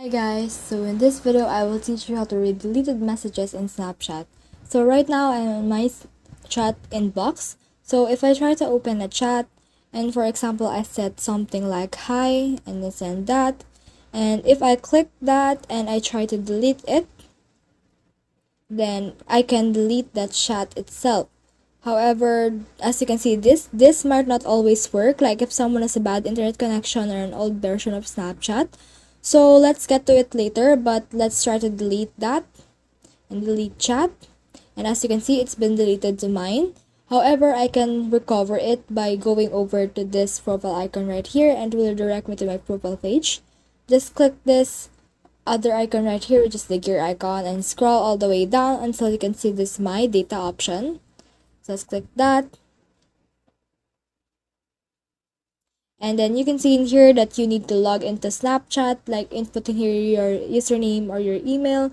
Hi guys, so in this video I will teach you how to read deleted messages in Snapchat. So right now I'm in my chat inbox. So if I try to open a chat and for example I said something like hi and then send that, and if I click that and I try to delete it, then I can delete that chat itself. However, as you can see, this might not always work, like if someone has a bad internet connection or an old version of Snapchat. So let's get to it later, but let's try to delete that and delete chat. And as you can see, it's been deleted to mine. However, I can recover it by going over to this profile icon right here and it will redirect me to my profile page. Just click this other icon right here, which is the gear icon, and scroll all the way down until you can see this my data option. So let's click that. And then you can see in here that you need to log into Snapchat, like inputting here your username or your email,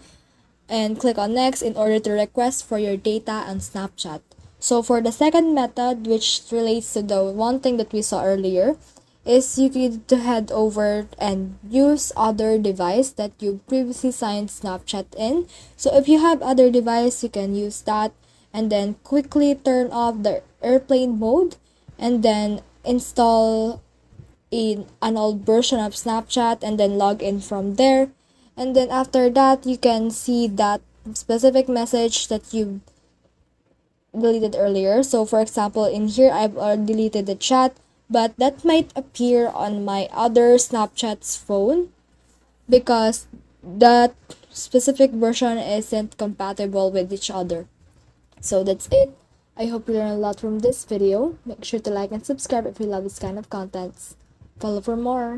and click on next in order to request for your data on Snapchat. So for the second method, which relates to the one thing that we saw earlier, is you need to head over and use other device that you previously signed Snapchat in. So if you have other device, you can use that and then quickly turn off the airplane mode and then install an old version of Snapchat and then log in from there. And then after that, you can see that specific message that you deleted earlier. So for example, in here, I've already deleted the chat, but that might appear on my other Snapchat's phone because that specific version isn't compatible with each other. So that's it. I hope you learned a lot from this video. Make sure to like and subscribe if you love this kind of contents. Follow for more.